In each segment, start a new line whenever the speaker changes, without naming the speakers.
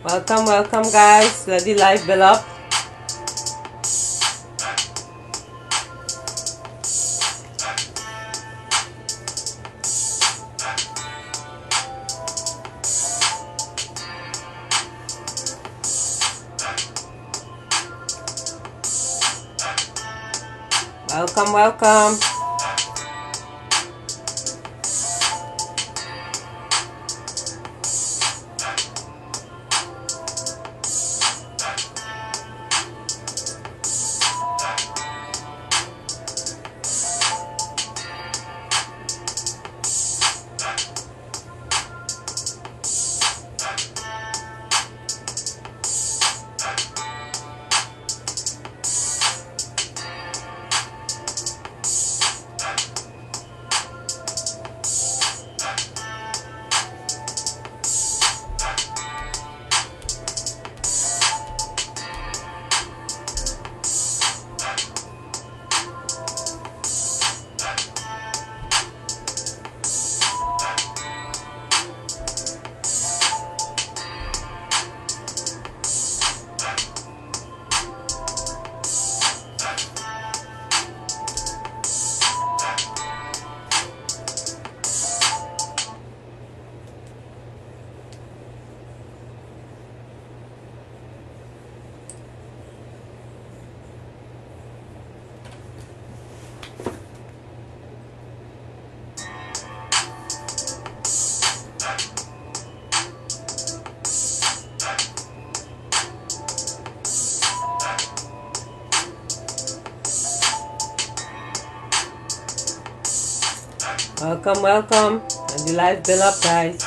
Welcome, welcome, guys. Let the live build up. Welcome, welcome. Welcome, welcome. And the live build up, guys.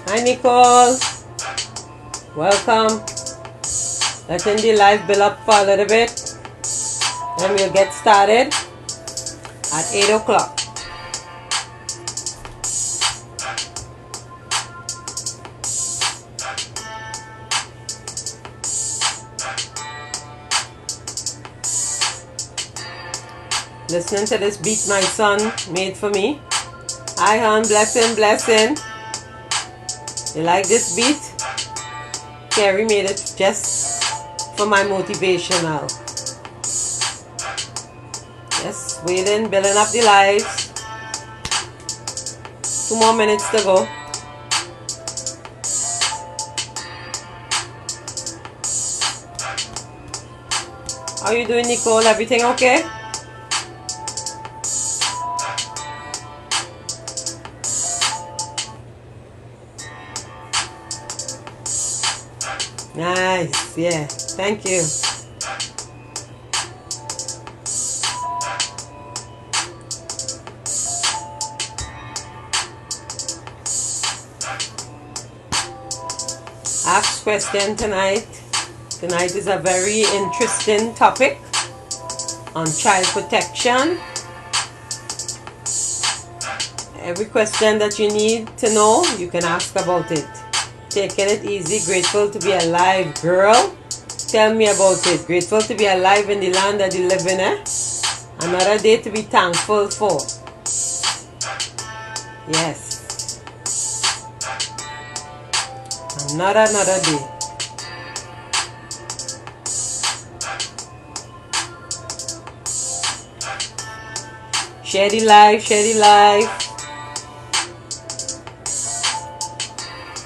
Hi, Nicole. Welcome. Letting the live build up for a little bit. Then we'll get started at 8 o'clock. Listening to this beat my son made for me. Hi, hon. Blessing, blessing. You like this beat? Carrie made it just for my motivational. Yes, waiting, building up the lives. 2 more minutes to go. How you doing, Nicole? Everything okay? Nice, yeah, thank you. Ask question tonight. Tonight is a very interesting topic on child protection. Every question that you need to know, you can ask about it. Taking it easy, grateful to be alive, girl. Tell me about it. Grateful to be alive in the land that you live in, eh? Another day to be thankful for. Yes. Another day. Share the live, share the live.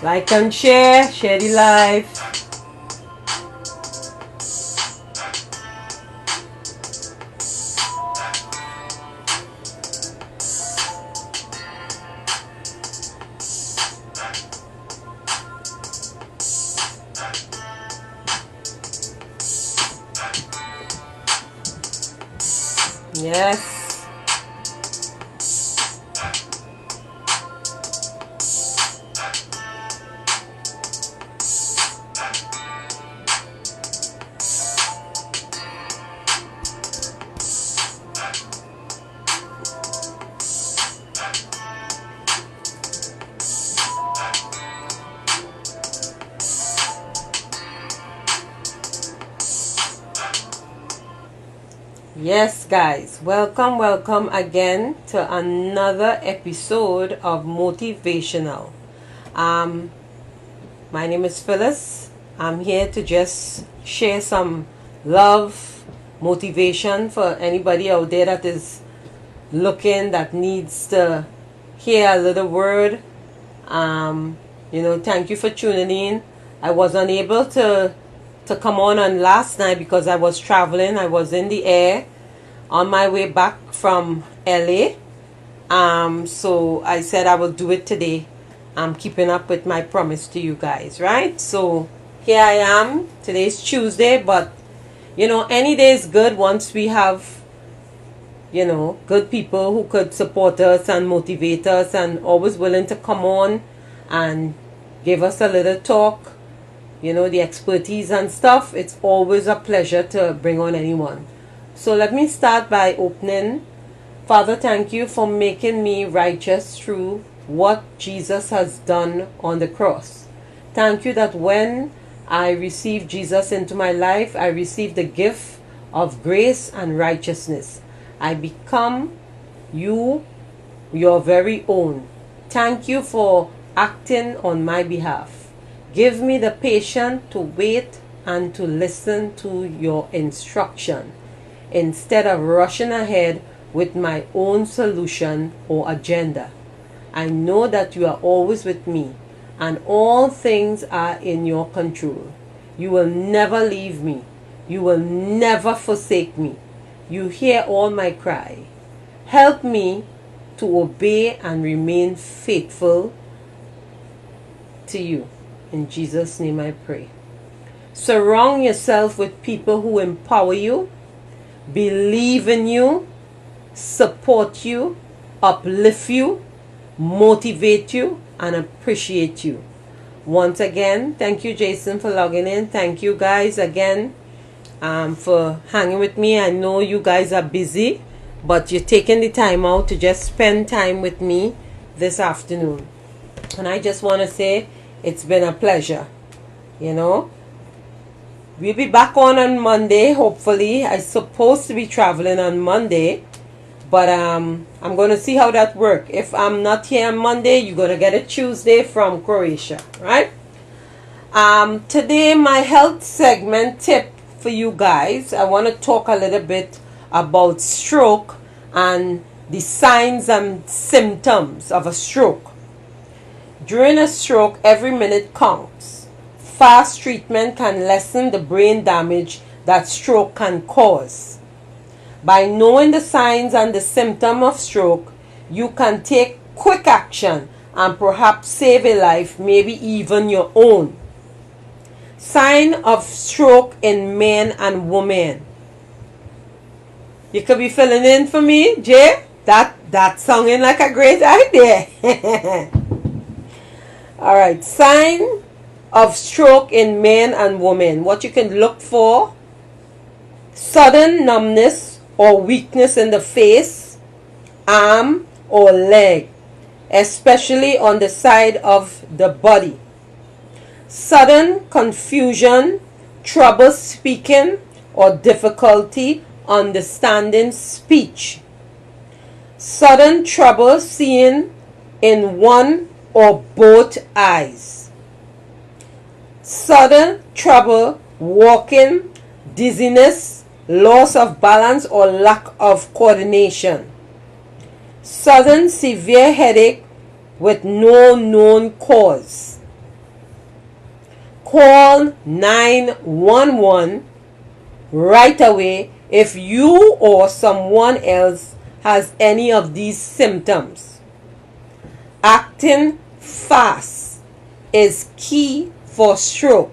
Like and share the live. Yes. Yes, guys, welcome again to another episode of Motivational. My name is Phyllis. I'm here to just share some love, motivation for anybody out there that is looking, that needs to hear a little word. Thank you for tuning in. I was unable to come on last night because I was traveling. I was in the air on my way back from LA. So I said I will do it today. I'm keeping up with my promise to you guys, right? So here I am. Today's Tuesday, but any day is good once we have good people who could support us and motivate us and always willing to come on and give us a little talk, the expertise and stuff. It's always a pleasure to bring on anyone. So let me start by opening. Father, thank you for making me righteous through what Jesus has done on the cross. Thank you that when I received Jesus into my life, I received the gift of grace and righteousness. I become your very own. Thank you for acting on my behalf. Give me the patience to wait and to listen to your instruction instead of rushing ahead with my own solution or agenda. I know that you are always with me and all things are in your control. You will never leave me. You will never forsake me. You hear all my cry. Help me to obey and remain faithful to you. In Jesus' name I pray. Surround yourself with people who empower you, believe in you, support you, uplift you, motivate you, and appreciate you. Once again, thank you, Jason, for logging in. Thank you guys again for hanging with me. I know you guys are busy, but you're taking the time out to just spend time with me this afternoon. And I just want to say it's been a pleasure. We'll be back on Monday, hopefully. I'm supposed to be traveling on Monday, but I'm going to see how that works. If I'm not here on Monday, you're going to get a Tuesday from Croatia, right? Today, my health segment tip for you guys. I want to talk a little bit about stroke and the signs and symptoms of a stroke. During a stroke, every minute counts. Fast treatment can lessen the brain damage that stroke can cause. By knowing the signs and the symptom of stroke, you can take quick action and perhaps save a life, maybe even your own. Sign of stroke in men and women. You could be filling in for me, Jay? That sounding like a great idea. Alright, sign of stroke in men and women. What you can look for: sudden numbness or weakness in the face, arm or leg, especially on the side of the body. Sudden confusion, trouble speaking, or difficulty understanding speech. Sudden trouble seeing in one or both eyes. Sudden trouble walking, dizziness, loss of balance or lack of coordination. Sudden severe headache with no known cause. Call 911 right away if you or someone else has any of these symptoms. Acting fast is key for stroke.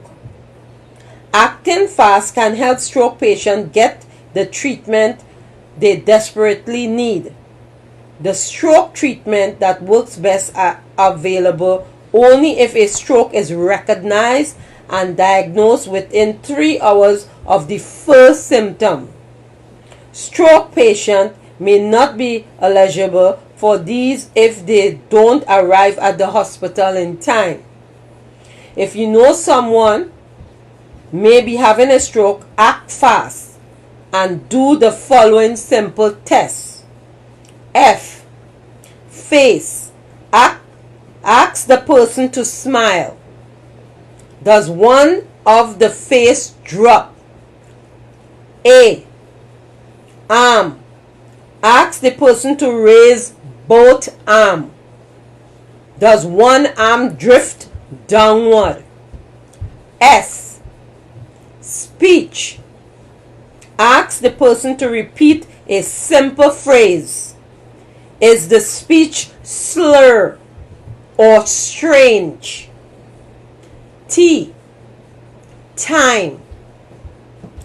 Acting fast can help stroke patients get the treatment they desperately need. The stroke treatment that works best are available only if a stroke is recognized and diagnosed within 3 hours of the first symptom. Stroke patients may not be eligible for these if they don't arrive at the hospital in time. If you know someone may be having a stroke, act fast and do the following simple tests. F. Face. Ask the person to smile. Does one of the face drop? A. Arm. Ask the person to raise both arms. Does one arm drift downward? S. Speech. Ask the person to repeat a simple phrase. Is the speech slur or strange? T. Time.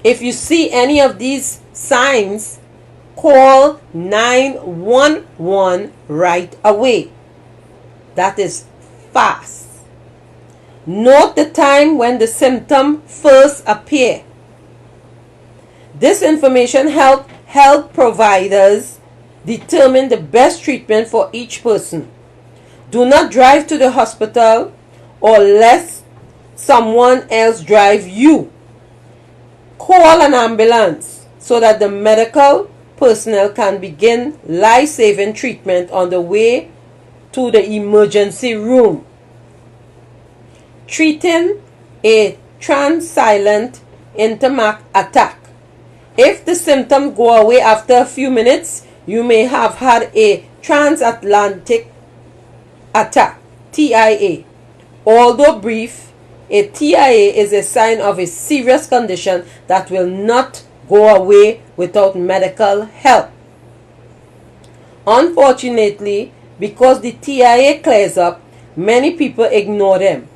If you see any of these signs, call 911 right away. That is fast. Note the time when the symptom first appear. This information help providers determine the best treatment for each person. Do not drive to the hospital or let someone else drive you. Call an ambulance so that the medical personnel can begin life-saving treatment on the way to the emergency room. Treating a transient intermittent attack. If the symptoms go away after a few minutes, you may have had a transatlantic attack, TIA. Although brief, a TIA is a sign of a serious condition that will not go away without medical help. Unfortunately, because the TIA clears up, many people ignore them.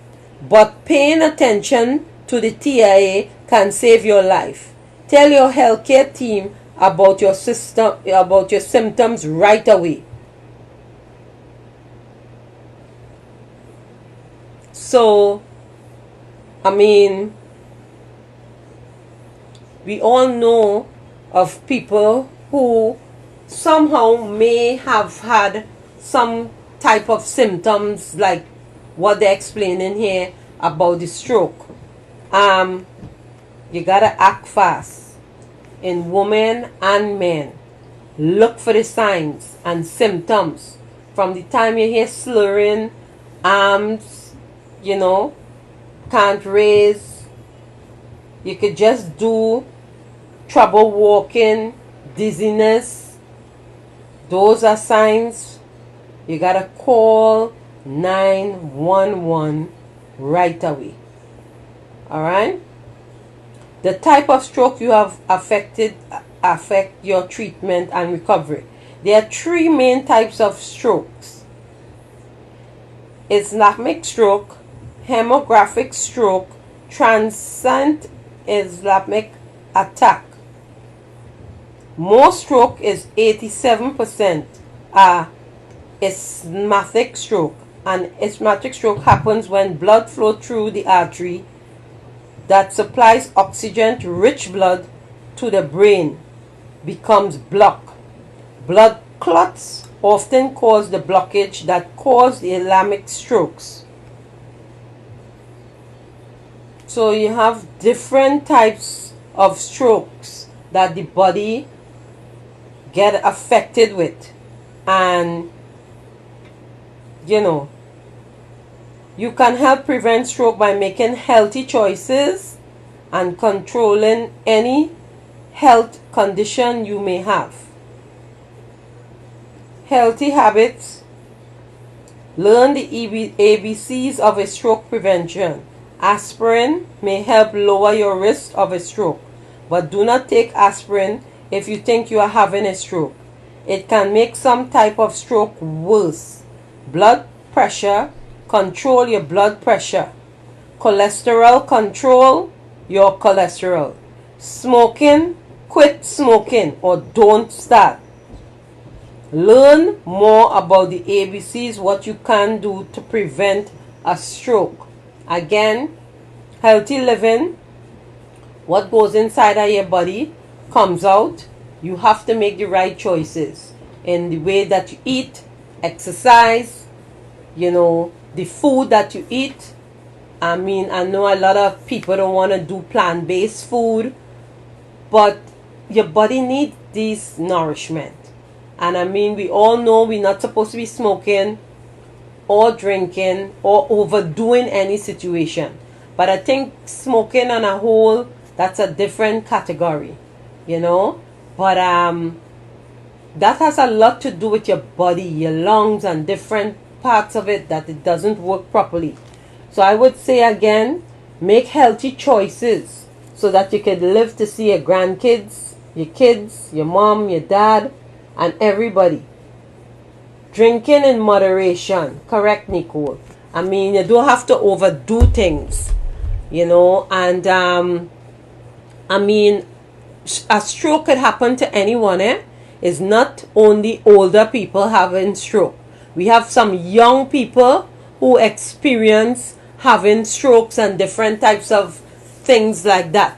But paying attention to the TIA can save your life. Tell your healthcare team about your symptoms right away. So, we all know of people who somehow may have had some type of symptoms like what they're explaining here about the stroke. You gotta act fast. In women and men, look for the signs and symptoms. From the time you hear slurring, arms, can't raise, you could just do trouble walking, dizziness. Those are signs. You gotta call 911 right away. Alright? The type of stroke you have affect your treatment and recovery. There are 3 main types of strokes. Ischemic stroke, hemorrhagic stroke, transient ischemic attack. Most stroke is 87% are ischemic stroke. An ischemic stroke happens when blood flow through the artery that supplies oxygen to rich blood to the brain becomes blocked. Blood clots often cause the blockage that cause the ischemic strokes. So you have different types of strokes that the body get affected with, and you can help prevent stroke by making healthy choices and controlling any health condition you may have. Healthy habits. Learn the ABCs of a stroke prevention. Aspirin may help lower your risk of a stroke, but do not take aspirin if you think you are having a stroke. It can make some type of stroke worse. Blood pressure. Control your blood pressure. Cholesterol. Control your cholesterol. Smoking quit smoking or don't start. Learn more about the ABCs, what you can do to prevent a stroke. Again, healthy living, what goes inside of your body comes out. You have to make the right choices in the way that you eat, exercise, the food that you eat. I mean, I know a lot of people don't want to do plant-based food, but your body needs this nourishment. And I mean, we all know we're not supposed to be smoking or drinking or overdoing any situation. But I think smoking on a whole, that's a different category, But that has a lot to do with your body, your lungs, and different parts of it that it doesn't work properly. So I would say again, make healthy choices so that you can live to see your grandkids, your kids, your mom, your dad, and everybody. Drinking in moderation. Correct, Nicole. I mean, you don't have to overdo things, and I mean, a stroke could happen to anyone, It's not only older people having stroke. We have some young people who experience having strokes and different types of things like that.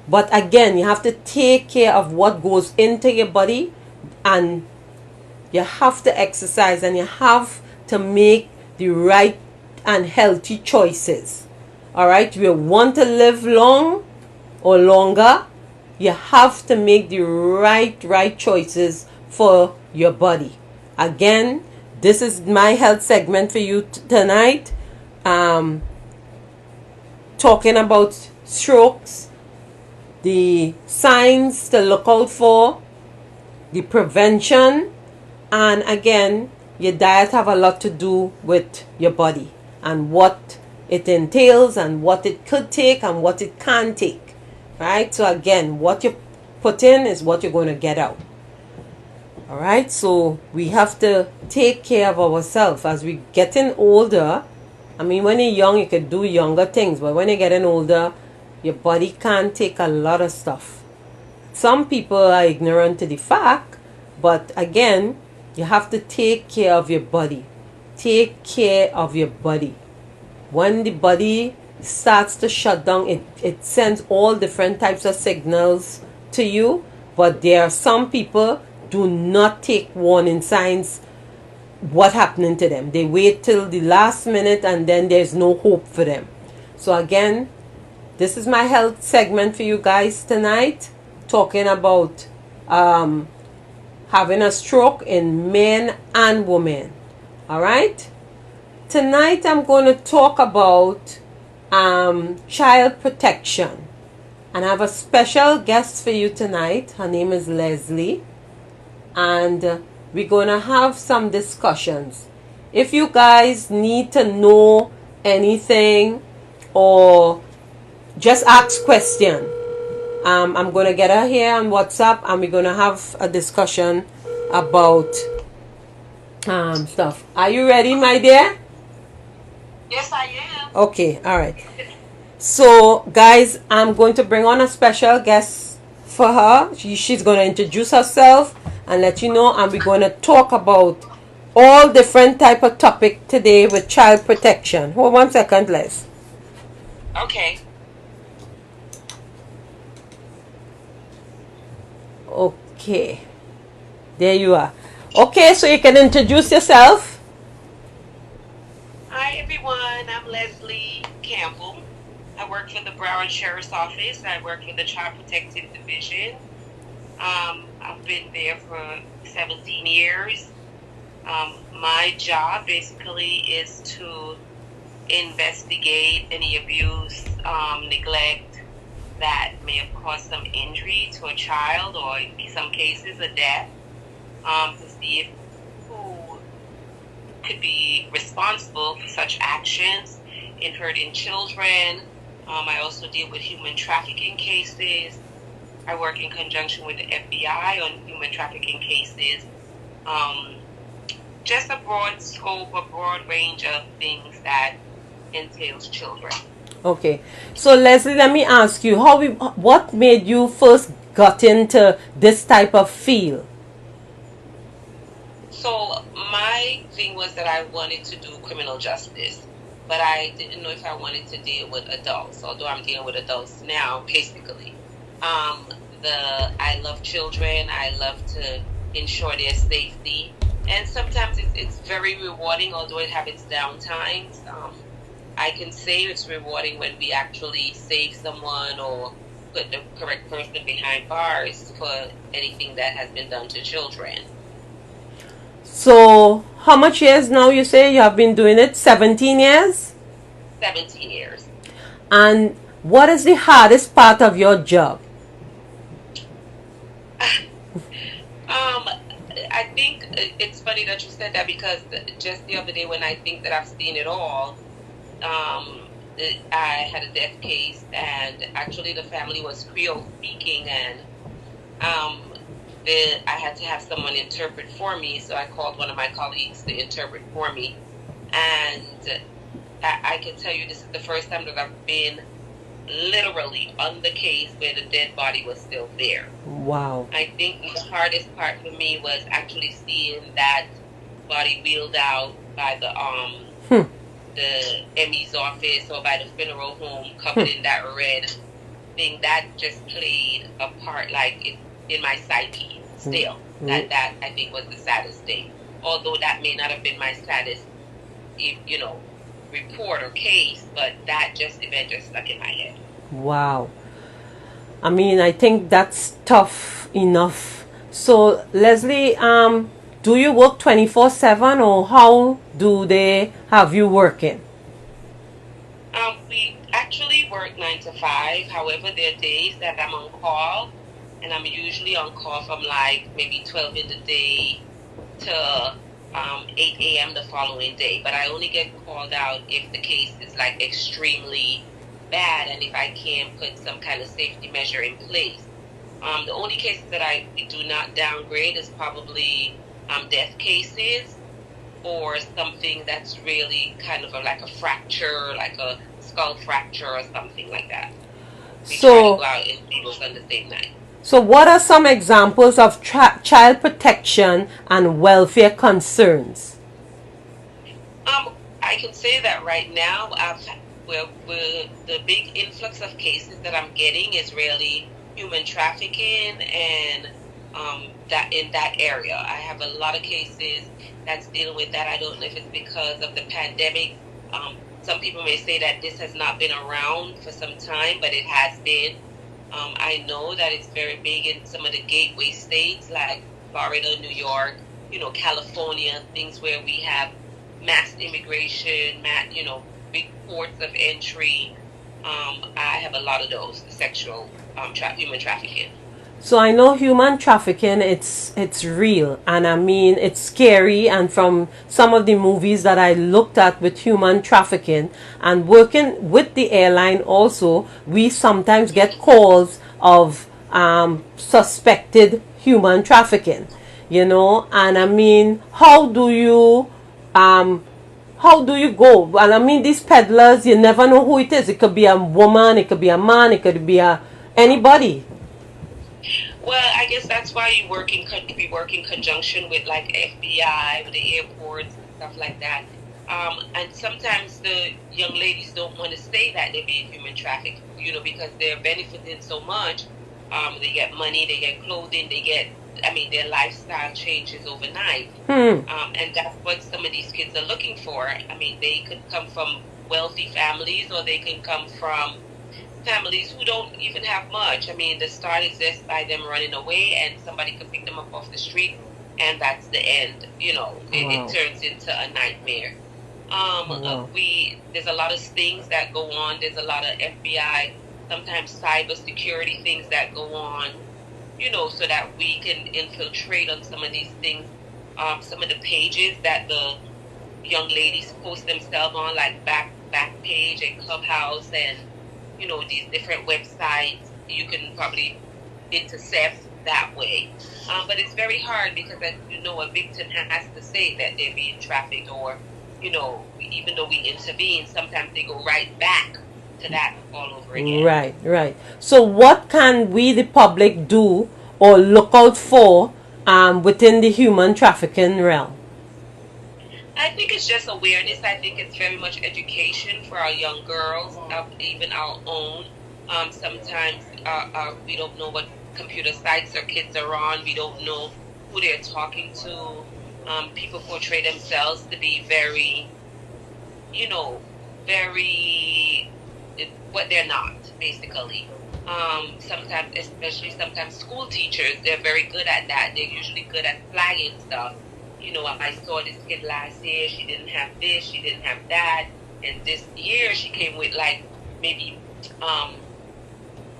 But again, you have to take care of what goes into your body, and you have to exercise, and you have to make the right and healthy choices. Alright, you want to live long or longer, you have to make the right choices for your body. Again, this is my health segment for you tonight. Talking about strokes, the signs to look out for, the prevention, and again, your diet have a lot to do with your body and what it entails and what it could take and what it can take. Right? So again, what you put in is what you're going to get out. Alright, so we have to take care of ourselves as we're getting older. I mean, when you're young, you could do younger things, but when you're getting older, your body can't take a lot of stuff. Some people are ignorant to the fact, but again, you have to take care of your body. Take care of your body. When the body starts to shut down, it sends all different types of signals to you, but there are some people do not take warning signs what happening to them. They wait till the last minute and then there's no hope for them. So again, this is my health segment for you guys tonight, talking about having a stroke in men and women. Alright, tonight I'm going to talk about child protection, and I have a special guest for you tonight. Her name is Leslie, and we're going to have some discussions. If you guys need to know anything or just ask question, I'm going to get her here on WhatsApp, and we're going to have a discussion about stuff. Are you ready, my dear?
Yes, I am.
Okay, all right. So, guys, I'm going to bring on a special guest for her. She's going to introduce herself and let you know, and we're going to talk about all different type of topic today with child protection. Hold 1 second, Les.
Okay.
Okay. There you are. Okay, so you can introduce yourself.
Hi, everyone. I'm Leslie Campbell. I work for the Broward Sheriff's Office. I work for the Child Protective Division. I've been there for 17 years. My job basically is to investigate any abuse, neglect that may have caused some injury to a child, or in some cases a death, to see if who could be responsible for such actions in hurting children. I also deal with human trafficking cases. I work in conjunction with the FBI on human trafficking cases. Just a broad scope, a broad range of things that entails children.
Okay. So Leslie, let me ask you, what made you first got into this type of field?
So my thing was that I wanted to do criminal justice, but I didn't know if I wanted to deal with adults. Although I'm dealing with adults now, basically. Um, I love children. I love to ensure their safety, and sometimes it's very rewarding, although it has its downtimes. I can say it's rewarding when we actually save someone or put the correct person behind bars for anything that has been done to children.
So how much years now you say you have been doing it? 17 years?
17 years.
And what is the hardest part of your job?
I think it's funny that you said that because just the other day when I think that I've seen it all, I had a death case and actually the family was Creole speaking and um, I had to have someone interpret for me. So I called one of my colleagues to interpret for me. And I can tell you this is the first time that I've been literally on the case where the dead body was still there.
Wow.
I think the hardest part for me was actually seeing that body wheeled out by
Hmm.
the ME's office or by the funeral home covered in that red thing. That just played a part in my psyche still. That I think was the saddest thing. Although that may not have been my saddest report or case, but that event just stuck in my head.
Wow. I mean, I think that's tough enough. So, Leslie, do you work 24/7 or how do they have you working?
We actually work 9 to 5. However, there are days that I'm on call, and I'm usually on call from like maybe 12 in the day to 8 a.m. the following day. But I only get called out if the case is like extremely bad and if I can put some kind of safety measure in place. The only cases that I do not downgrade is probably death cases or something that's really kind of like a fracture, like a skull fracture or something like that. We try to go out and see those on the same night.
So, what are some examples of child protection and welfare concerns?
I can say that right now, the big influx of cases that I'm getting is really human trafficking and that in that area. I have a lot of cases that's dealing with that. I don't know if it's because of the pandemic. Some people may say that this has not been around for some time, but it has been. I know that it's very big in some of the gateway states like Florida, New York, California, things where we have mass immigration, big ports of entry. I have a lot of those, sexual human trafficking.
So I know human trafficking, it's real, and I mean it's scary. And from some of the movies that I looked at with human trafficking and working with the airline, also we sometimes get calls of suspected human trafficking. And I mean, how do you go? And I mean, these peddlers, you never know who it is. It could be a woman, it could be a man, it could be anybody.
Well, I guess that's why we work in conjunction with like FBI, with the airports and stuff like that. And sometimes the young ladies don't want to say that they're being human trafficked, because they're benefiting so much. They get money, they get clothing, their lifestyle changes overnight. And that's what some of these kids are looking for. I mean, they could come from wealthy families or they can come from families who don't even have much. I mean, the start is just by them running away and somebody could pick them up off the street and that's the end. It turns into a nightmare. There's a lot of things that go on. There's a lot of FBI, sometimes cyber security things that go on, so that we can infiltrate on some of these things. Some of the pages that the young ladies post themselves on, like back page and Clubhouse and these different websites, you can probably intercept that way. But it's very hard because, as a victim has to say that they're being trafficked or, even though we intervene, sometimes they go right back to that all over again.
Right, right. So what can we, the public, do or look out for within the human trafficking realm?
I think it's just awareness. I think it's very much education for our young girls, even our own. Sometimes we don't know what computer sites their kids are on. We don't know who they're talking to. People portray themselves to be very, you know, very what they're not, basically. Sometimes, especially sometimes school teachers, they're very good at that. They're usually good at flagging stuff. I saw this kid last year, she didn't have this, she didn't have that. And this year she came with like maybe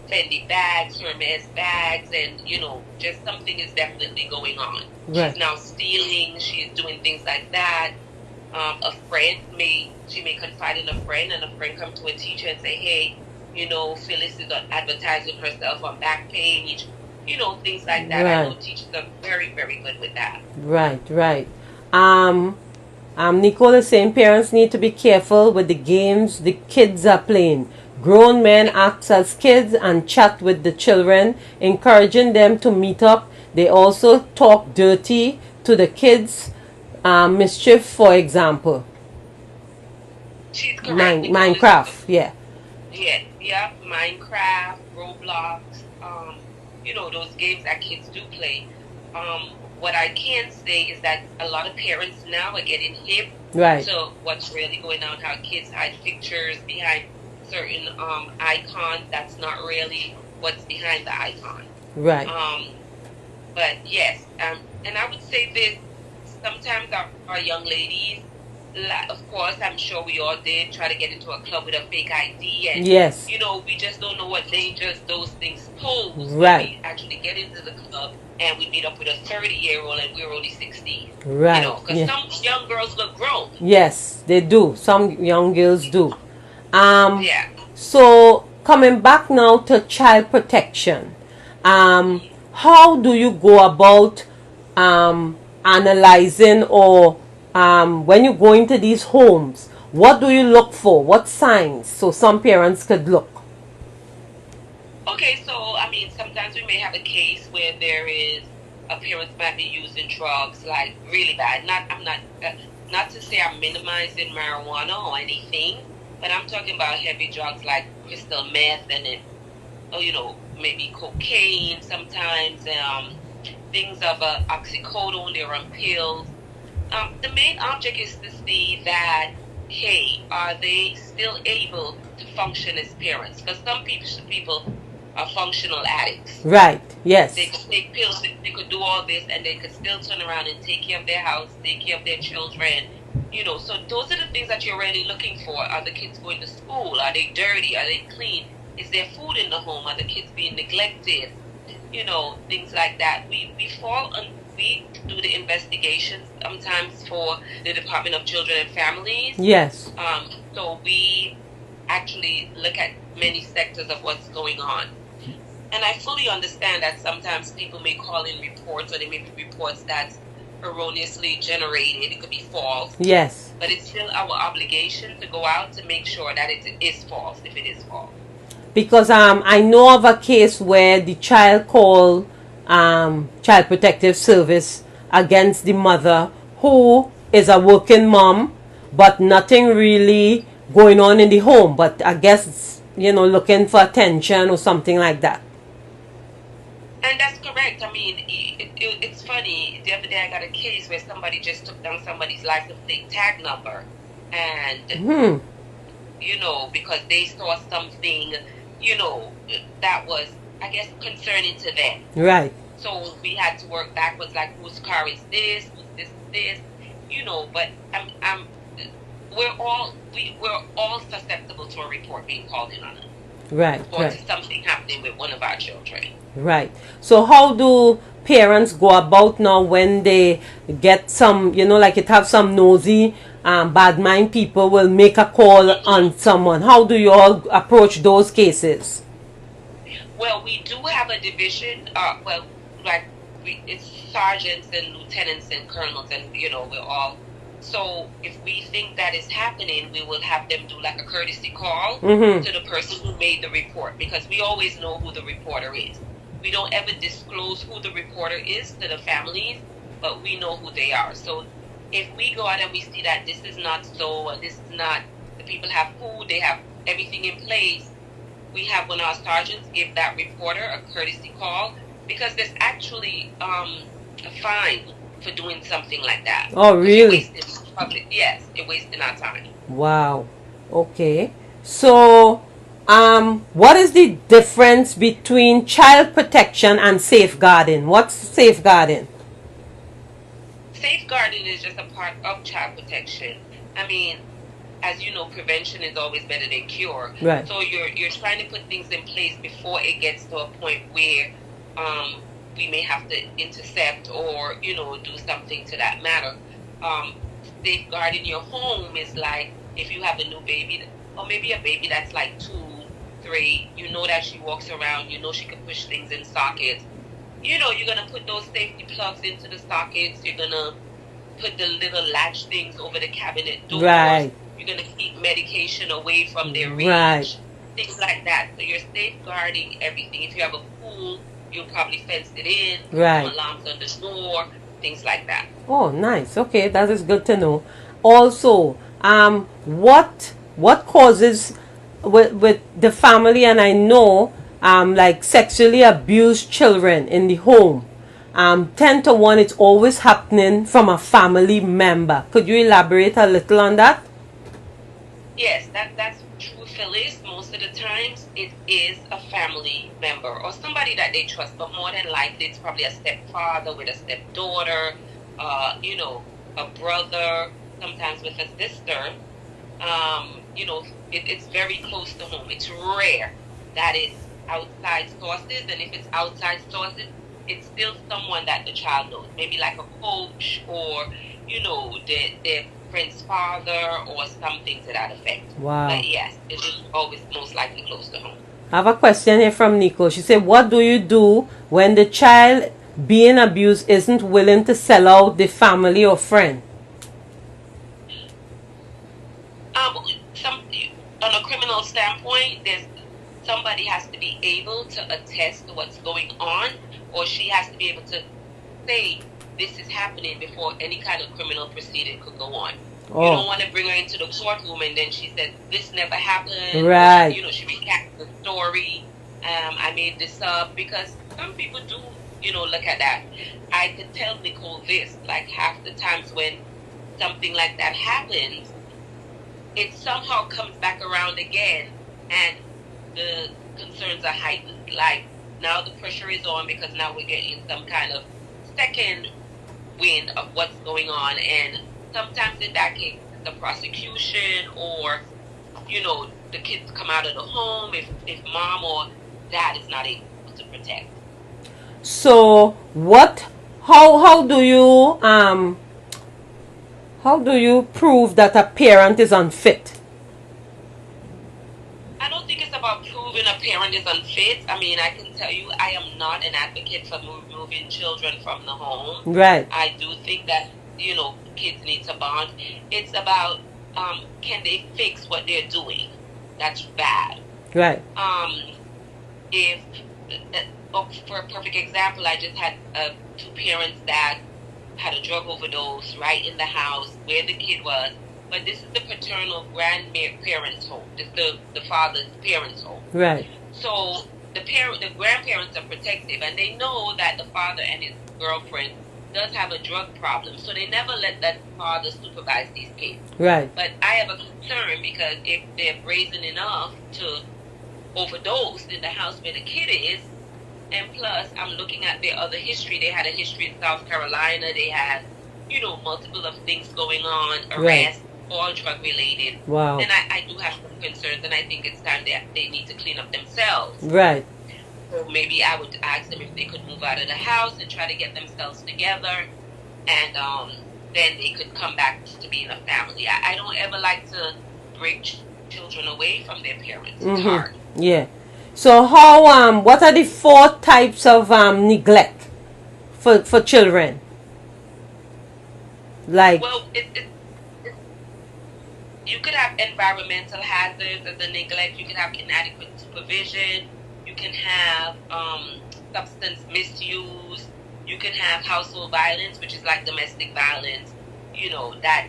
Fendi bags, Hermes bags, and just something is definitely going on.
Right.
She's now stealing, she's doing things like that. She may confide in a friend, and a friend come to a teacher and say, hey, Phyllis is advertising herself on Backpage, things like that.
Right.
I know teachers are very, very good with that.
Right, right. Nicole is saying parents need to be careful with the games the kids are playing. Grown men act as kids and chat with the children, encouraging them to meet up. They also talk dirty to the kids. Mischief, for example.
She's correct.
Minecraft, yeah.
Yeah, Minecraft, Roblox, those games that kids do play. What I can say is that a lot of parents now are getting hip
Right.
to what's really going on, how kids hide pictures behind certain icons. That's not really what's behind the icon.
Right.
But yes, and I would say this, sometimes our young ladies, of course, I'm sure we all did try to get into a club with a fake ID, and
yes.
We just don't know what dangers those things pose.
Right.
When we actually get into the club and we meet up with a 30-year-old and we're only 16.
Right.
Because some young girls look grown.
Yes, they do. Some young girls do.
Yeah.
So coming back now to child protection, how do you go about analyzing or when you go into these homes, what do you look for? What signs so some parents could look?
Okay, so sometimes we may have a case where there is a parent might be using drugs like really bad. Not to say I'm minimizing marijuana or anything, but I'm talking about heavy drugs like crystal meth and maybe cocaine. Sometimes things of oxycodone. They're on pills. The main object is to see that, hey, are they still able to function as parents? Because some people are functional addicts.
Right, yes.
They could take pills, they could do all this, and they could still turn around and take care of their house, take care of their children. So those are the things that you're really looking for. Are the kids going to school? Are they dirty? Are they clean? Is there food in the home? Are the kids being neglected? Things like that. We do the investigations sometimes for the Department of Children and Families.
Yes.
So we actually look at many sectors of what's going on. And I fully understand that sometimes people may call in reports, or they may be reports that's erroneously generated. It could be false.
Yes.
But it's still our obligation to go out to make sure that it is false, if it is false.
Because I know of a case where the child called Child Protective Service against the mother, who is a working mom, but nothing really going on in the home. But I guess, looking for attention or something like that.
And that's correct. It's funny. The other day I got a case where somebody just took down somebody's license plate tag number. And, because they saw something, that was, I guess, concerning to them.
Right.
So we had to work backwards, like whose car is this, whose this, but we're all susceptible to a report being called in on us.
Right.
Or
right.
to something happening with one of our children.
Right. So how do parents go about now when they get some, like it have some nosy, bad mind people will make a call on someone? How do you all approach those cases?
Well, we do have a division. It's sergeants and lieutenants and colonels, and we're all So if we think that is happening, we will have them do like a courtesy call
Mm-hmm.
to the person who made the report, because we always know who the reporter is. We don't ever disclose who the reporter is to the families, but we know who they are. So if we go out and we see that this is not so, or this is not, the people have food, they have everything in place, we have one of our sergeants give that reporter a courtesy call, because there's actually a fine for doing something like that.
Oh,
Because you're
really?
wasting public, yes, you're wasting our time.
Wow. Okay. So, what is the difference between child protection and safeguarding? What's safeguarding?
Safeguarding is just a part of child protection. I mean, as you know, prevention is always better than cure.
Right.
So you're trying to put things in place before it gets to a point where we may have to intercept or do something to that matter. Um, Safeguarding your home is like if you have a new baby, or maybe a baby that's like 2, 3. You know that she walks around. You know she can push things in sockets. You're gonna put those safety plugs into the sockets. You're gonna put the little latch things over the cabinet doors.
Right.
You're going to keep medication away from their reach.
Right.
Things like that. So you're safeguarding everything. If you have a pool, you'll probably fence it in.
Right.
Put alarms on the door. Things like that.
Oh, nice. Okay, that is good to know. Also, what causes with the family, and I know like sexually abused children in the home, 10 to 1, it's always happening from a family member. Could you elaborate a little on that?
Yes, that's true, Phyllis. Most of the times it is a family member or somebody that they trust, but more than likely it's probably a stepfather with a stepdaughter, a brother, sometimes with a sister. It's very close to home. It's rare that it's outside sources, and if it's outside sources, it's still someone that the child knows, maybe like a coach or their friend's father or something to that effect.
Wow.
But yes, it is always most likely close to home.
I have a question here from Nico. She said, what do you do when the child being abused isn't willing to sell out the family or friend?
Some On a criminal standpoint, somebody has to be able to attest to what's going on, or she has to be able to say this is happening before any kind of criminal proceeding could go on. Oh. You don't want to bring her into the courtroom and then she said this never happened.
Right.
Or she recaps the story. I made this up, because some people do, look at that. I could tell Nicole this, like half the times when something like that happens, it somehow comes back around again and the concerns are heightened. Like now the pressure is on because now we're getting some kind of second wind of what's going on, and sometimes in that case the prosecution or the kids come out of the home if mom or dad is not able to protect.
So how do you prove that a parent is unfit?
I don't think it's about proving a parent is unfit. I mean, I can tell you I am not an advocate for removing children from the home.
Right.
I do think that, kids need to bond. It's about can they fix what they're doing that's bad.
Right.
If for a perfect example, I just had 2 parents that had a drug overdose right in the house where the kid was. But this is the paternal grandparents' home. This is the father's parents' home.
Right.
So the grandparents are protective, and they know that the father and his girlfriend does have a drug problem. So they never let that father supervise these kids.
Right.
But I have a concern, because if they're brazen enough to overdose in the house where the kid is, and plus I'm looking at their other history. They had a history in South Carolina. They had, multiple of things going on, arrests. Right. All drug related.
Wow.
And I do have some concerns, and I think it's time they need to clean up themselves.
Right.
So maybe I would ask them if they could move out of the house and try to get themselves together, and then they could come back to being a family. I don't ever like to break children away from their parents. It's hard.
Yeah. So what are the 4 types of neglect for children? Like,
well, You could have environmental hazards as a neglect. You could have inadequate supervision. You can have substance misuse. You can have household violence, which is like domestic violence. That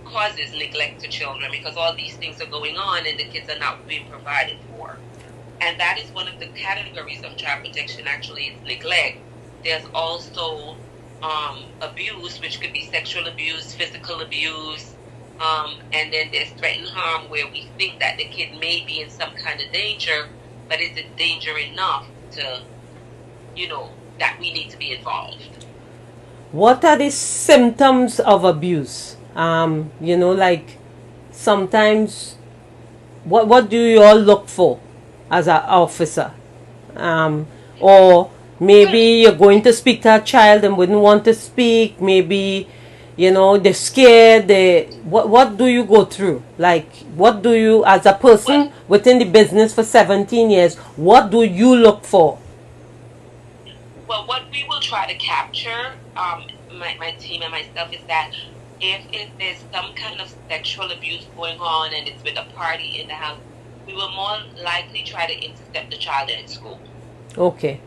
causes neglect to children because all these things are going on and the kids are not being provided for. And that is one of the categories of child protection. Actually, it's neglect. There's also abuse, which could be sexual abuse, physical abuse, and then there's threatened harm, where we think that the kid may be in some kind of danger, but is it danger enough to, that we need to be involved?
What are the symptoms of abuse? Like sometimes, what do you all look for as an officer? Or maybe you're going to speak to a child and wouldn't want to speak. Maybe, they're scared. What do you go through? Like, what do you, as a person within the business for 17 years, what do you look for?
Well, what we will try to capture, my team and myself, is that if there's some kind of sexual abuse going on and it's with a party in the house, we will more likely try to intercept the child at school.
Okay.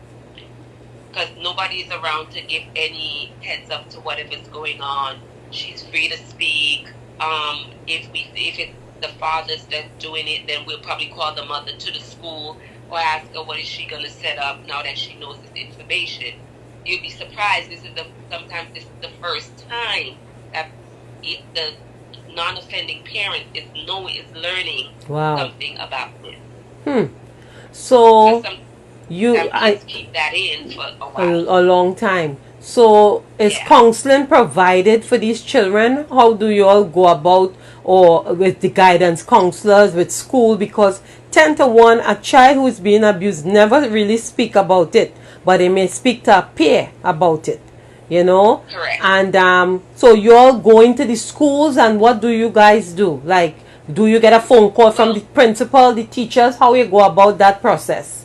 Because nobody is around to give any heads up to whatever's going on. She's free to speak. If it's the fathers that's doing it, then we'll probably call the mother to the school or ask her what is she going to set up now that she knows this information. You'll be surprised. Sometimes this is the first time that the non-offending parent is learning something about this.
So
I keep that in for a while.
A long time. So is counseling provided for these children? How do you all go about, or with the guidance counselors, with school? Because 10 to 1, a child who is being abused never really speak about it, but they may speak to a peer about it.
Correct.
And so you're going to the schools, and what do you guys do? Like, do you get a phone call from the principal, the teachers? How you go about that process?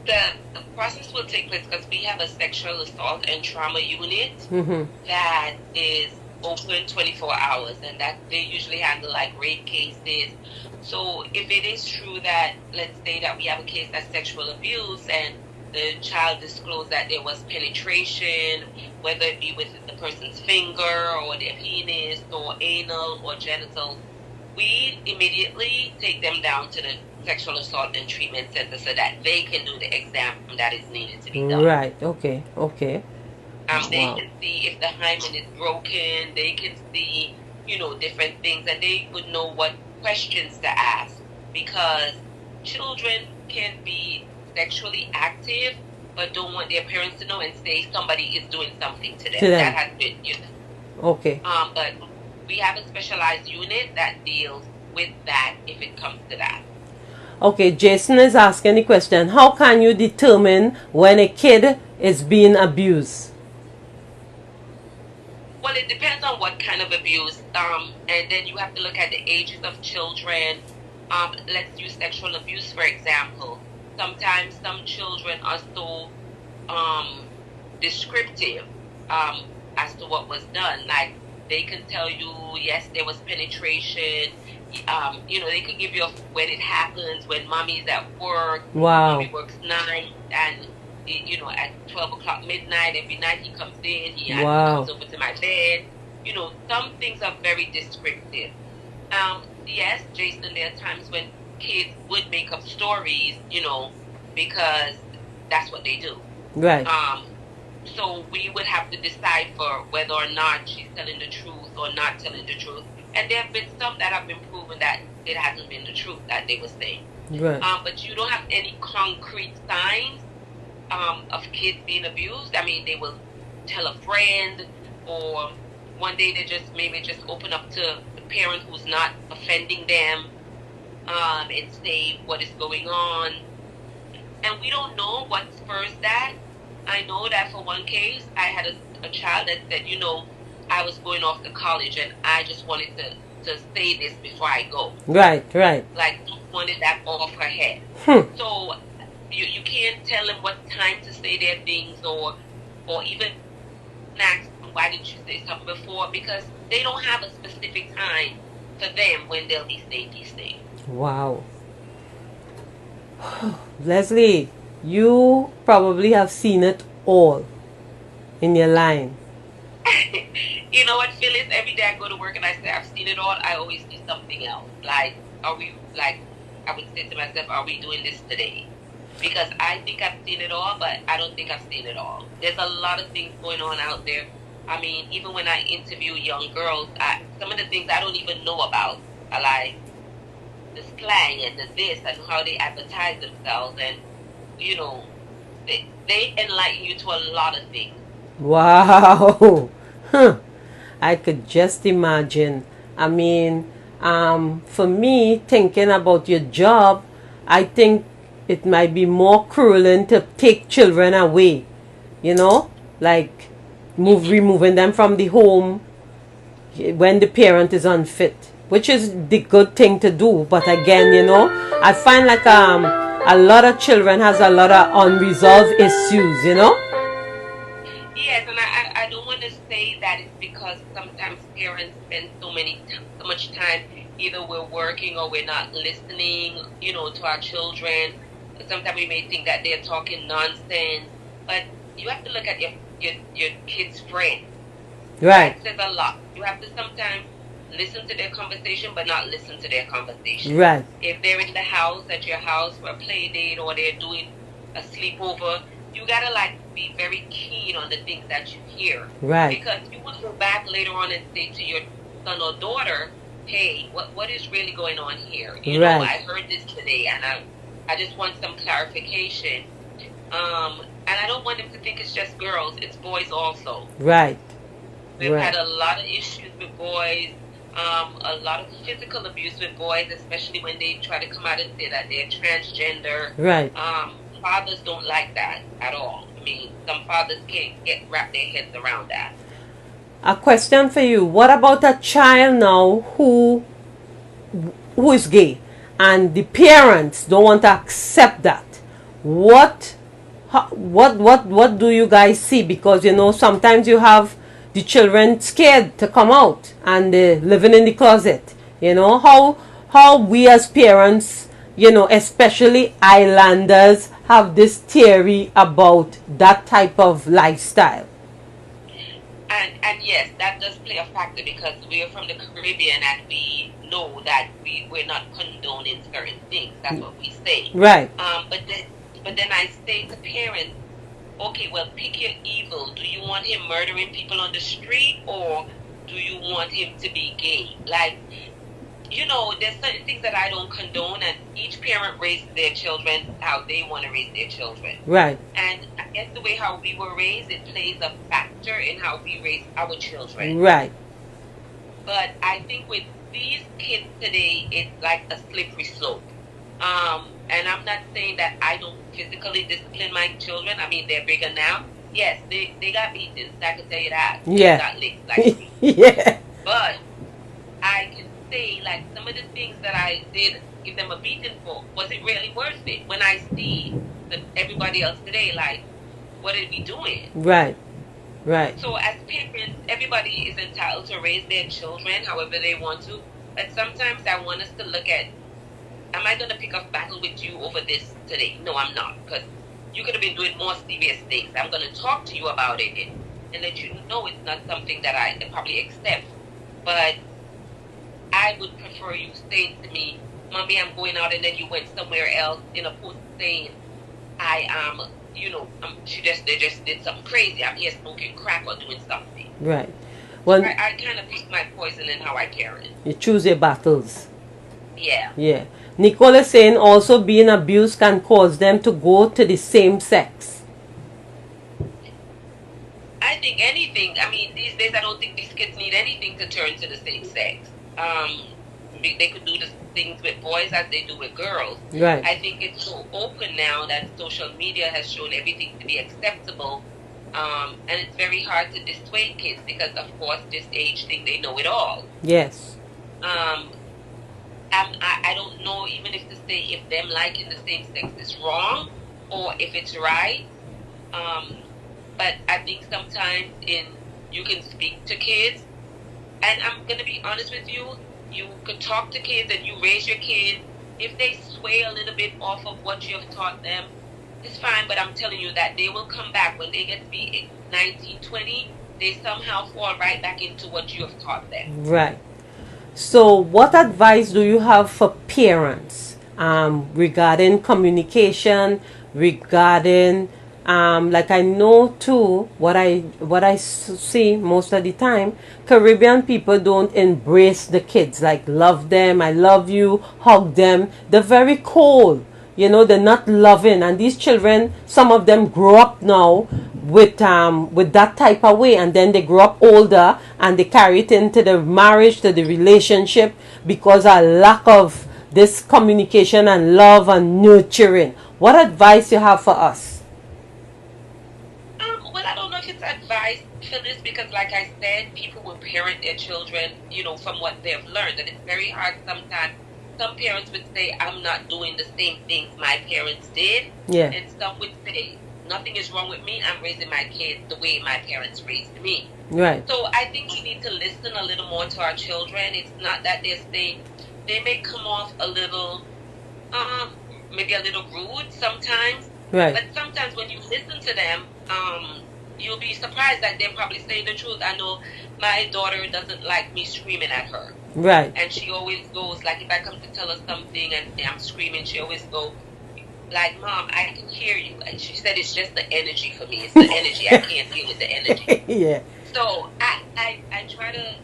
The process will take place because we have a sexual assault and trauma unit that is open 24 hours, and that they usually handle like rape cases. So if it is true that, let's say that we have a case that's sexual abuse and the child disclosed that there was penetration, whether it be with the person's finger or their penis or anal or genital, we immediately take them down to the sexual assault and treatment center so that they can do the exam that is needed to be done.
Right. Okay.
They can see if the hymen is broken. They can see, different things, and they would know what questions to ask, because children can be sexually active but don't want their parents to know and say somebody is doing something to them. That has been,
Okay.
But we have a specialized unit that deals with that if it comes to that.
Okay, Jason is asking the question, how can you determine when a kid is being abused?
Well, it depends on what kind of abuse. And then you have to look at the ages of children. Let's use sexual abuse, for example. Sometimes some children are so descriptive as to what was done. Like, they can tell you, yes, there was penetration. They could give you when it happens, when mommy's at work.
Wow.
Mommy works 9, and at 12 o'clock midnight, every night he comes in, he comes over to my bed. Some things are very descriptive. Yes, Jason, there are times when kids would make up stories, because that's what they do.
Right.
So we would have to decide for whether or not she's telling the truth or not telling the truth. And there have been some that have been proven that it hasn't been the truth that they were saying.
Right.
But you don't have any concrete signs of kids being abused. I mean, they will tell a friend, or one day they just open up to the parent who's not offending them and say what is going on. And we don't know what spurs that. I know that for one case, I had a child that said, I was going off to college and I just wanted to say this before I go.
Right.
Like, wanted that off her head. So you can't tell them what time to say their things, or even ask why didn't you say something before? Because they don't have a specific time for them when they'll be saying these things.
Wow. Leslie, you probably have seen it all in your line.
You know what, Phyllis? Every day I go to work and I say I've seen it all, I always see something else. Like, are we, like, I would say to myself, are we doing this today? Because I think I've seen it all, but I don't think I've seen it all. There's a lot of things going on out there. I mean, even when I interview young girls, some of the things I don't even know about are like the slang and the this and how they advertise themselves. And, you know, they enlighten you to a lot of things.
Wow. Huh. I could just imagine. I mean, for me, thinking about your job, I think it might be more cruel to take children away, you know, like removing them from the home when the parent is unfit, which is the good thing to do. But again, you know, I find like a lot of children has a lot of unresolved issues, you know.
Yes, and I don't want to say that it's because sometimes parents spend so much time, either we're working or we're not listening, you know, to our children. Sometimes we may think that they're talking nonsense, but you have to look at your kid's friend.
Right.
That says a lot. You have to sometimes listen to their conversation, but not listen to their conversation.
Right.
If they're in the house, at your house for a play date, or they're doing a sleepover, you gotta like be very keen on the things that you hear.
Right.
Because you want to go back later on and say to your son or daughter, hey, what is really going on here? You know, I heard this today, and I just want some clarification. And I don't want them to think it's just girls, it's boys also.
Right.
We've had a lot of issues with boys, a lot of physical abuse with boys, especially when they try to come out and say that they're transgender.
Right.
Fathers don't like that at all. I mean, some fathers can't wrap their heads around that.
A question for you. What about a child now who is gay and the parents don't want to accept that? What do you guys see? Because, you know, sometimes you have the children scared to come out and living in the closet. You know, how we as parents, you know, especially islanders, have this theory about that type of lifestyle.
And yes, that does play a factor because we are from the Caribbean and we know that we're not condoning certain things. That's what we say.
Right.
But then I say to parents, okay, well, pick your evil. Do you want him murdering people on the street, or do you want him to be gay? Like, you know, there's certain things that I don't condone, and each parent raises their children how they want to raise their children.
Right.
And I guess the way how we were raised, it plays a factor in how we raise our children.
Right.
But I think with these kids today, it's like a slippery slope. And I'm not saying that I don't physically discipline my children. I mean, they're bigger now. Yes, they got beatings. I can tell you that.
Yeah.
They got licked like me.
Yeah.
But I can say, like, some of the things that I did give them a beating for, was it really worth it? When I see everybody else today, like, what are we doing?
Right. Right.
So as parents, everybody is entitled to raise their children however they want to. But sometimes I want us to look at, am I going to pick up battle with you over this today? No, I'm not. Because you could have been doing more serious things. I'm going to talk to you about it and let you know it's not something that I probably accept. But I would prefer you saying to me, Mommy, I'm going out, and then you went somewhere else in a post saying, I am, you know, they just did something crazy. I'm here smoking crack or doing something.
Right. Well,
I kind of pick my poison in how I parent.
You choose your battles.
Yeah.
Yeah. Nicole is saying also being abused can cause them to go to the same sex.
I think anything. I mean, these days I don't think these kids need anything to turn to the same sex. They could do the things with boys as they do with girls.
Right.
I think it's so open now that social media has shown everything to be acceptable. And it's very hard to dissuade kids because, of course, this age thing, they know it all.
Yes.
I don't know even if to say if them liking the same sex is wrong or if it's right. But I think sometimes in you can speak to kids. And I'm going to be honest with you, you could talk to kids and you raise your kids. If they sway a little bit off of what you have taught them, it's fine, but I'm telling you that they will come back when they get to be 19, 20. They somehow fall right back into what you have taught them.
Right. So, what advice do you have for parents regarding communication, regarding like I know too what I see most of the time, Caribbean people don't embrace the kids, like love them, I love you, hug them. They're very cold. They're not loving, and these children, some of them grow up now with that type of way, and then they grow up older and they carry it into the marriage, to the relationship, because of lack of this communication and love and nurturing. What advice you have for us?
Well, I don't know if it's advice for this because, like I said, people will parent their children, from what they've learned, and it's very hard sometimes. Some parents would say, I'm not doing the same things my parents did.
Yeah.
And some would say, nothing is wrong with me. I'm raising my kids the way my parents raised me.
Right.
So I think we need to listen a little more to our children. It's not that they're saying, they may come off a little, maybe a little rude sometimes.
Right.
But sometimes when you listen to them, you'll be surprised that they're probably saying the truth. I know my daughter doesn't like me screaming at her.
Right.
And she always goes, like, if I come to tell her something and I'm screaming, she always goes, like, Mom, I can hear you. And she said, it's just the energy for me. It's the energy. I can't deal with the energy.
Yeah.
So I try to,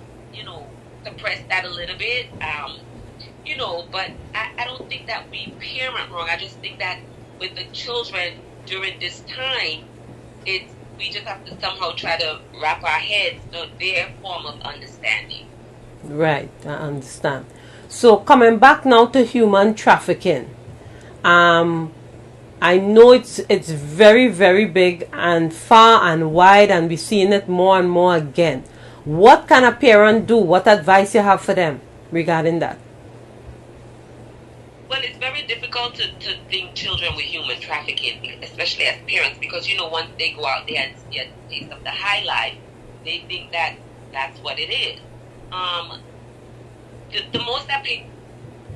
suppress that a little bit, but I don't think that we parent wrong. I just think that with the children during this time, we just have to somehow try to wrap our heads to their form of understanding.
Right, I understand. So coming back now to human trafficking, I know it's very, very big and far and wide, and we're seeing it more and more again. What can a parent do? What advice you have for them regarding that?
Well, it's very difficult to link children with human trafficking, especially as parents, because, once they go out there and get a taste of the high life, they think that that's what it is. The most that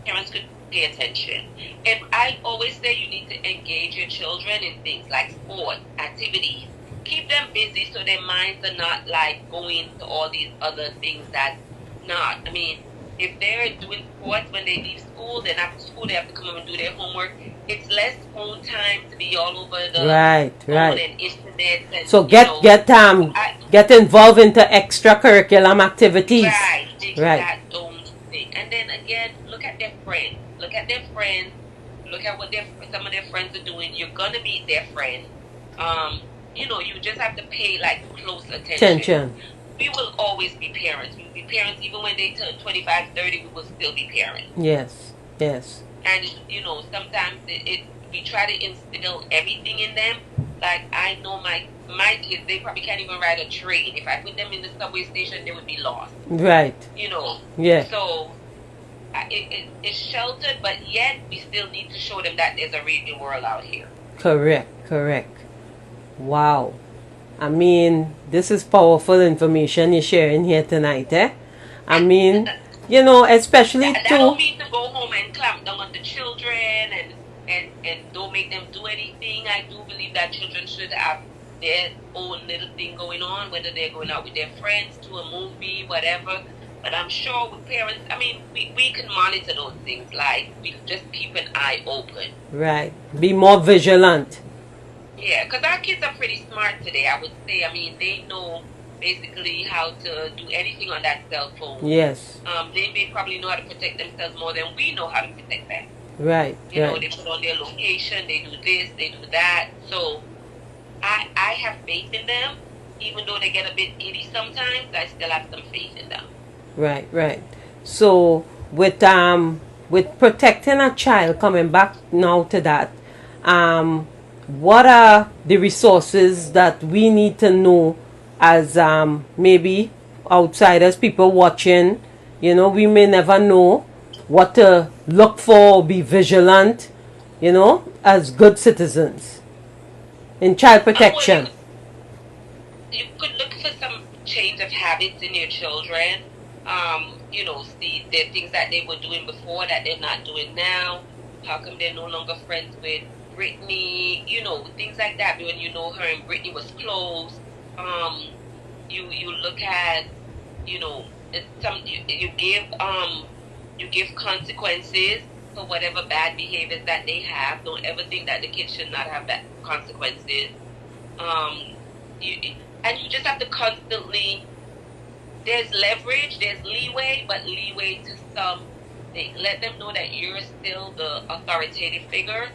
parents could pay attention. And I always say you need to engage your children in things like sport, activities. Keep them busy so their minds are not like going to all these other things that's not. I mean, if they're doing sports when they leave school, then after school they have to come home and do their homework. It's less phone time to be all over the phone and internet. And,
so get involved into extracurricular activities.
Right.
Right.
And then again, look at their friends. Look at their friends. Look at what some of their friends are doing. You're gonna meet their friends. You just have to pay like close attention. We will always be parents. We will be parents even when they turn 25, 30. We will still be parents.
Yes.
And sometimes we try to instill everything in them. Like I know my kids, they probably can't even ride a train. If I put them in the subway station, they would be lost.
Right. Yeah.
So it's sheltered, but yet we still need to show them that there's a real world out here.
Correct. Wow. I mean, this is powerful information you're sharing here tonight, eh? I mean, especially
that don't mean to go home and clamp down on the children and don't make them do anything. I do believe that children should have their own little thing going on, whether they're going out with their friends to a movie, whatever. But I'm sure with parents, I mean, we can monitor those things. Like, we just keep an eye open.
Right. Be more vigilant.
Yeah, because our kids are pretty smart today, I would say. I mean, they know basically how to do anything on that cell phone.
Yes.
They may probably know how to protect themselves more than we know how to protect them.
Right.
They put on their location, they do this, they do that. So I have faith in them. Even though they get a bit giddy sometimes, I still have some faith in them.
Right. So with protecting a child, coming back now to that, what are the resources that we need to know as maybe outsiders, people watching? We may never know what to look for, be vigilant, as good citizens in child protection.
You could look for some negative habits in your children. See the things that they were doing before that they're not doing now. How come they're no longer friends with Brittany? Things like that. When her and Brittany was close, you look at, you give consequences for whatever bad behaviors that they have. Don't ever think that the kids should not have bad consequences. And you just have to constantly. There's leverage, there's leeway, but leeway to some. Let them know that you're still the authoritative figure,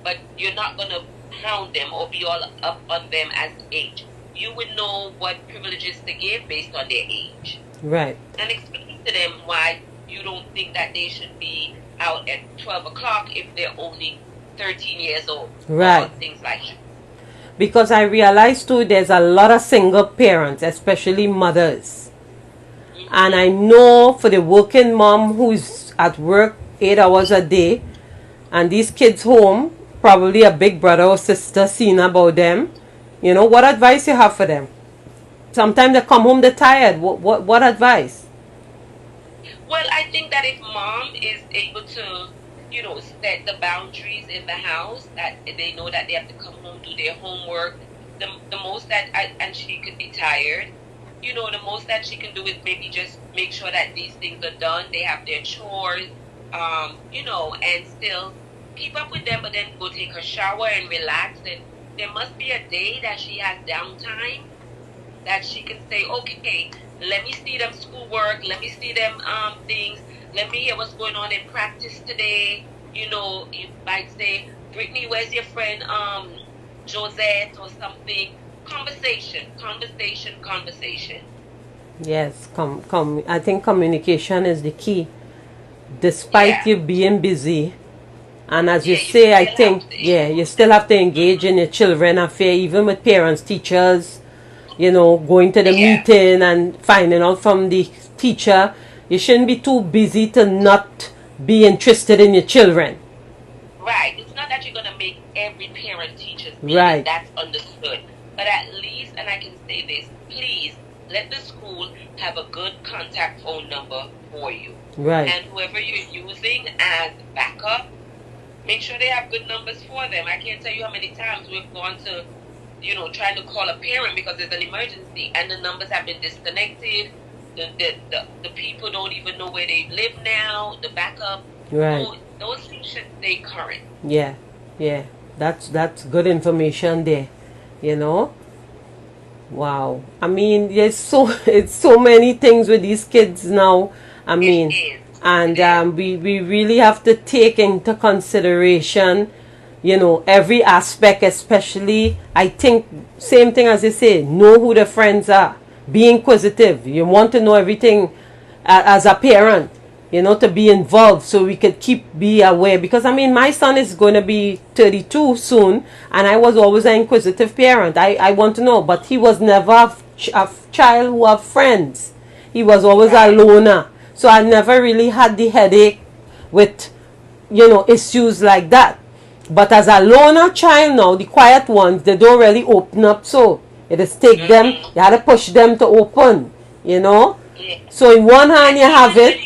but you're not going to hound them or be all up on them as age. You would know what privileges to give based on their age.
Right.
And explain to them why you don't think that they should be out at 12 o'clock if they're only 13 years old.
Right.
Or things like that.
Because I realize too, there's a lot of single parents, especially mothers. Mm-hmm. And I know for the working mom who's at work 8 hours a day, and these kids home, probably a big brother or sister seeing about them. What advice you have for them? Sometimes they come home, they're tired. What advice?
Well, I think that if mom is able to, set the boundaries in the house, that they know that they have to come home, do their homework, the most that, and she could be tired, the most that she can do is maybe just make sure that these things are done. They have their chores, and still keep up with them, but then go take her shower and relax. And there must be a day that she has downtime that she can say, okay, let me see them schoolwork, let me see them things, let me hear what's going on in practice today. You might say, Brittany, where's your friend Josette or something? Conversation.
Yes, I think communication is the key. Despite you being busy, and as you say, I think, you still have to engage in your children affair, even with parents, teachers, going to the meeting and finding out from the teacher. You shouldn't be too busy to not be interested in your children.
Right. It's not that you're going to make every parent teacher's meeting.
Right.
That's understood. But at least, and I can say this, please let the school have a good contact phone number for you.
Right.
And whoever you're using as backup, make sure they have good numbers for them. I can't tell you how many times we've gone to, trying to call a parent because there's an emergency and the numbers have been disconnected. The people don't even know where they live now. The backup.
Right.
So those things should stay current.
Yeah. That's good information there. Wow. I mean, it's so many things with these kids now. I mean, and we really have to take into consideration, every aspect, especially, I think, same thing as you say, know who the friends are. Be inquisitive. You want to know everything as a parent, to be involved so we could be aware. Because, I mean, my son is going to be 32 soon, and I was always an inquisitive parent. I want to know, but he was never a child who had friends. He was always a loner. So I never really had the headache with, issues like that. But as a loner child now, the quiet ones, they don't really open up. So it is take them, you have to push them to open, So in one hand you have it.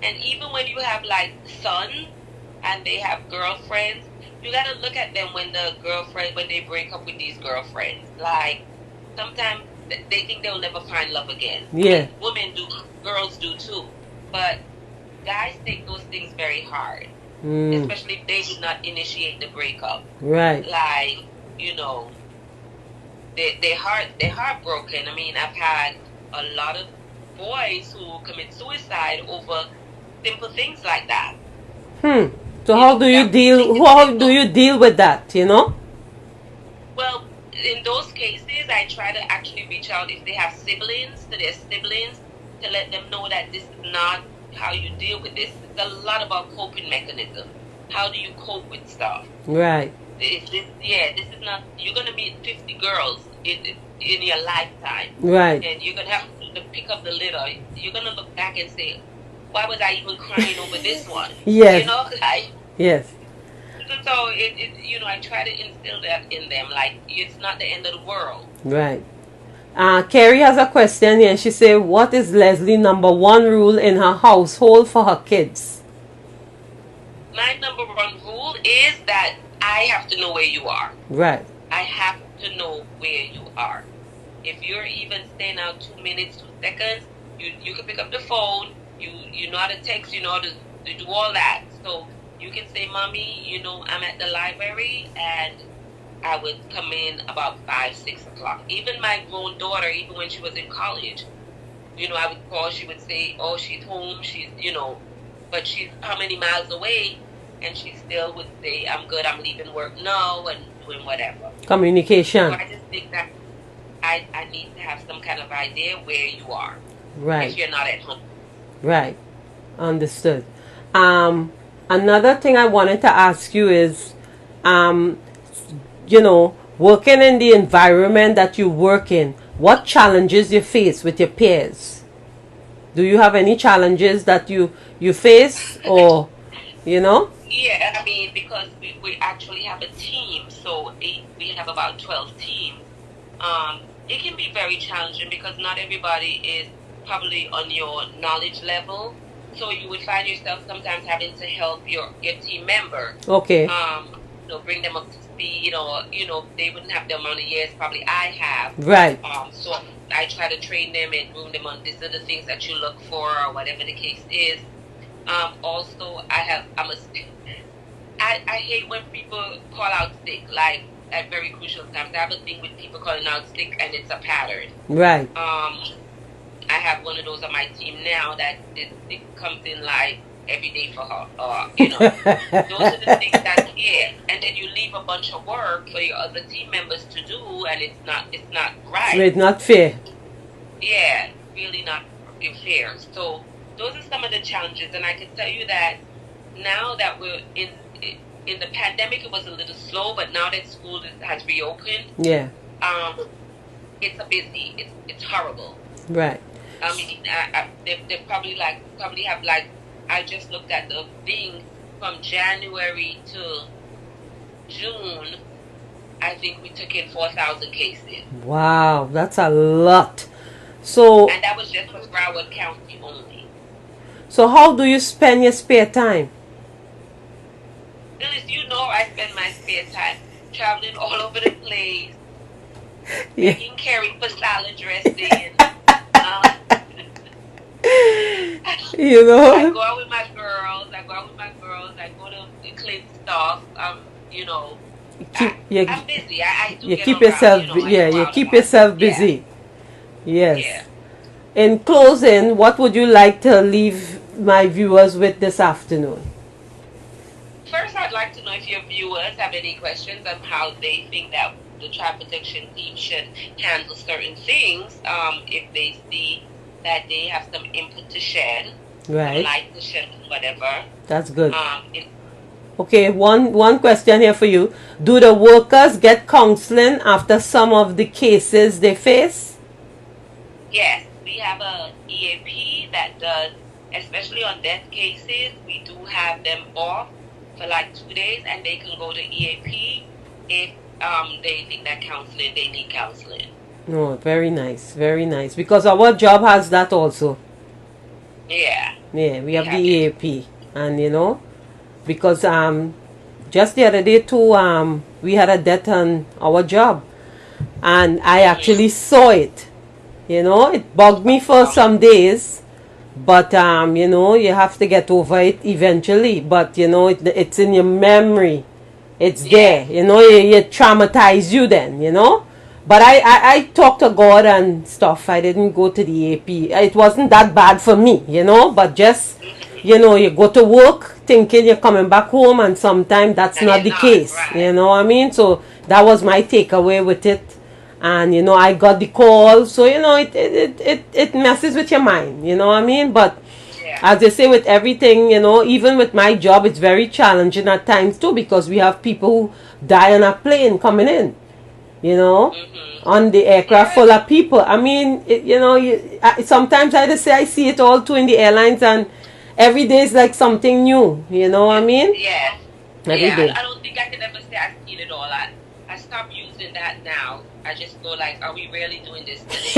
And even when you have like sons and they have girlfriends, you got to look at them when they break up with these girlfriends. Like, sometimes they think they'll never find love again.
Yeah.
Women do, girls do too. But guys take those things very hard. Especially if they did not initiate the breakup.
Right.
Like, they're heartbroken. I mean, I've had a lot of boys who commit suicide over simple things like that.
So how do you deal with that,
Well, in those cases, I try to actually reach out if they have siblings, to their siblings, to let them know that this is not how you deal with this. It's a lot about coping mechanism. How do you cope with stuff?
Right.
This is not, you're going to meet 50 girls in your lifetime.
Right.
And you're going to have to pick up the litter. You're going to look back and say, why was I even crying over this one?
Yes. Yes.
So, I try to instill that in them. Like, it's not the end of the world.
Right. Carrie has a question here. She said, what is Leslie's number one rule in her household for her kids?
My number one rule is that I have to know where you are.
Right.
I have to know where you are. If you're even staying out 2 minutes, 2 seconds, you can pick up the phone. You know how to text. You know how to do all that. So you can say, Mommy, I'm at the library, and I would come in about 5, 6 o'clock. Even my grown daughter, even when she was in college, I would call. She would say, oh, she's home. She's, but she's how many miles away, and she still would say, I'm good. I'm leaving work now and doing whatever.
Communication.
So I just think that I need to have some kind of idea where you are.
Right.
If you're not at home.
Right. Understood. Another thing I wanted to ask you is, working in the environment that you work in, what challenges you face with your peers? Do you have any challenges that you face, or,
Yeah, because we actually have a team, so we have about 12 teams. It can be very challenging because not everybody is probably on your knowledge level. So you would find yourself sometimes having to help your team member.
Okay.
Bring them up to speed, or they wouldn't have the amount of years probably I have.
Right.
So I try to train them and groom them on these are the things that you look for, or whatever the case is. Also, I hate when people call out sick, like at very crucial times. I have a thing with people calling out sick, and it's a pattern.
Right.
I have one of those on my team now that it comes in like every day for her. Those are the things that, and then you leave a bunch of work for your other team members to do, and it's not right.
It's not fair.
Yeah, really not fair. So those are some of the challenges, and I can tell you that now that we're in the pandemic, it was a little slow, but now that school has reopened,
yeah,
it's it's horrible.
Right.
They probably have I just looked at the thing from January to June. I think we took in 4,000 cases.
Wow, that's a lot. So.
And that was just for Broward County only.
So how do you spend your spare time?
Phyllis, I spend my spare time traveling all over the place, making curry for salad dressing. I go out with my girls. I go to clean stuff. I'm busy. I do.
You keep yourself. You keep yourself busy.
Yeah.
Yes.
Yeah.
In closing, what would you like to leave my viewers with this afternoon?
First, I'd like to know if your viewers have any questions on how they think that the child protection team should handle certain things. If they see that they have some input to share,
right,
like to share, whatever.
That's good. Okay, one question here for you. Do the workers get counseling after some of the cases they face?
Yes, we have a EAP that does, especially on death cases. We do have them off for like 2 days, and they can go to EAP if they think that they need counseling.
Oh, very nice, very nice. Because our job has that also.
Yeah.
Yeah, we have the EAP, and because just the other day too, we had a death on our job, and I actually saw it. It bugged me for some days, but you have to get over it eventually. But it's in your memory, it's there. It traumatize you then. But I talked to God and stuff. I didn't go to the AP. It wasn't that bad for me, but just, you go to work thinking you're coming back home, and sometimes that's not the case. Right. You know what I mean? So that was my takeaway with it. And, I got the call. So, it messes with your mind. You know what I mean? But as they say with everything, even with my job, it's very challenging at times too, because we have people who die on a plane coming in. On the aircraft full of people. I mean, sometimes I just say I see it all too in the airlines, and every day is like something new. You know what I mean?
Yeah.
Every day.
I don't think I can ever say I've seen it all. I stopped using that now. I just go like, are we really doing this today?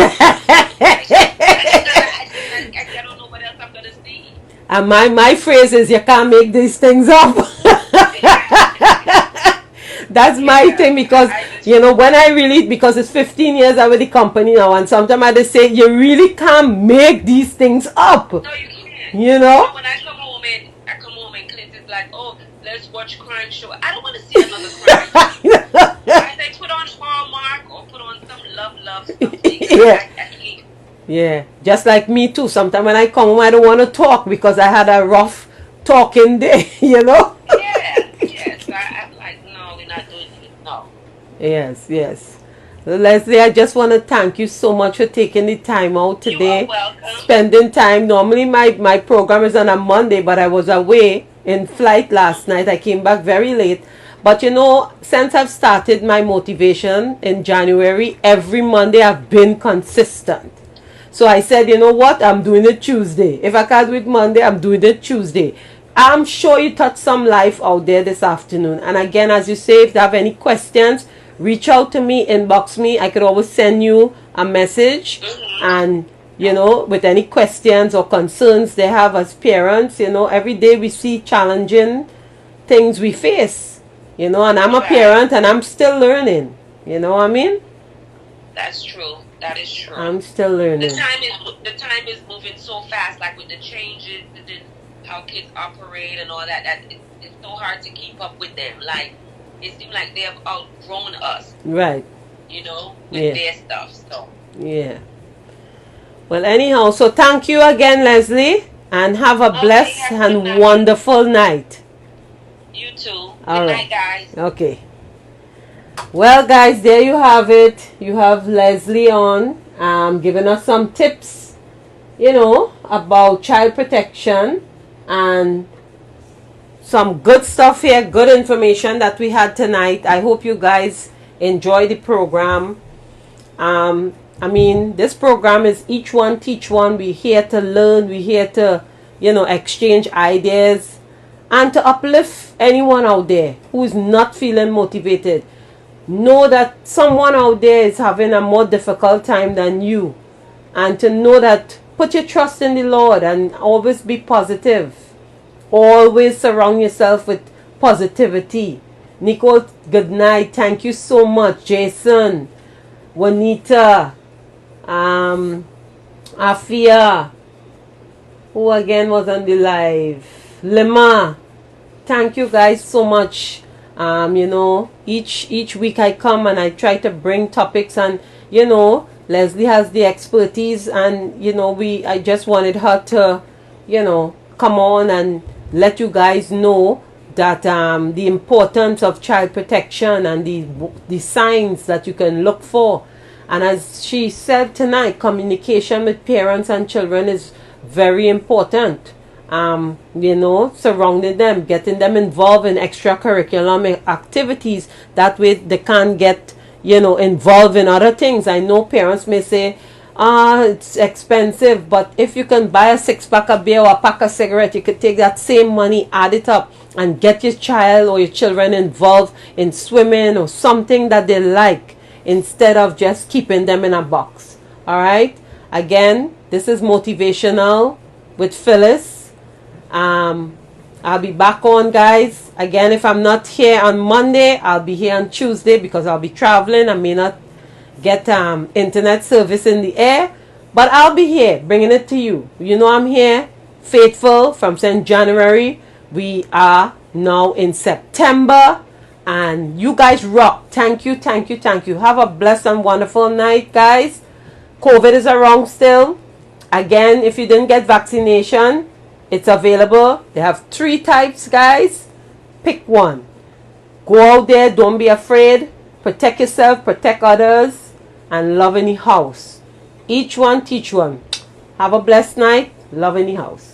I don't know what else I'm gonna see.
And my phrase is, you can't make these things up. That's my thing, because you know, when I really, because it's 15 years I with the company now, and sometimes I just say, you really can't make these things up.
No, you can't.
You know?
When I come home and Clint is like, oh, let's watch crime show. I don't want to see another crime show. I say put on Hallmark or put on some love something.
Yeah.
I can't.
Yeah, just like me too. Sometimes when I come home, I don't want to talk because I had a rough talking day, you know?
Yes. I'm like, no, we're not doing it. No.
Yes. Leslie, I just want to thank you so much for taking the time out today.
You are welcome.
Spending time. Normally my program is on a Monday, but I was away in flight last night. I came back very late. But you know, since I've started my motivation in January, every Monday I've been consistent. So I said, you know what? I'm doing it Tuesday. If I can't do it Monday, I'm doing it Tuesday. I'm sure you touched some life out there this afternoon. And again, as you say, if you have any questions, reach out to me, inbox me. I could always send you a message. And, you know, with any questions or concerns they have as parents, you know, every day we see challenging things we face. You know, and I'm a parent and I'm still learning. You know what I mean?
That's true. That is true.
I'm still learning.
The time is moving so fast, like with the changes, how kids operate and all that. It's so hard to keep up with them. Like it seems like they have outgrown us.
Right.
You know, with their stuff. So.
Yeah. Well, anyhow, so thank you again, Leslie, and have a blessed and wonderful night.
You too.
All
Good
right.
night, guys.
Okay. Well, guys, there you have it. You have Leslie on, giving us some tips, you know, about child protection, and some good stuff here, good information that we had tonight. I hope you guys enjoy the program. I mean, this program is each one teach one. We're here to learn. We're here to, you know, exchange ideas and to uplift anyone out there who is not feeling motivated. Know that someone out there is having a more difficult time than you, and to know that put your trust in the Lord and always be positive. Always surround yourself with positivity. Nicole, good night. Thank you so much. Jason, Juanita, Afia, who again was on the live, Lima. Thank you guys so much. You know, each week I come and I try to bring topics, and you know, Leslie has the expertise, and you know, I just wanted her to, you know, come on and let you guys know that the importance of child protection and the signs that you can look for. And as she said tonight, communication with parents and children is very important. You know, surrounding them, getting them involved in extracurricular activities. That way they can't get, you know, involved in other things. I know parents may say, it's expensive, but if you can buy a 6-pack of beer or a pack of cigarette, you could take that same money, add it up, and get your child or your children involved in swimming or something that they like, instead of just keeping them in a box. All right. Again, this is Motivational with Phyllis. I'll be back on, guys. Again, if I'm not here on Monday, I'll be here on Tuesday because I'll be traveling. I may not get internet service in the air, but I'll be here bringing it to you. You know, I'm here faithful from since January. We are now in September, and you guys rock. Thank you. Have a blessed and wonderful night, guys. COVID is around still. Again, if you didn't get vaccination, it's available. They have 3 types, guys. Pick one. Go out there. Don't be afraid. Protect yourself. Protect others. And love in the house. Each one teach one. Have a blessed night. Love in the house.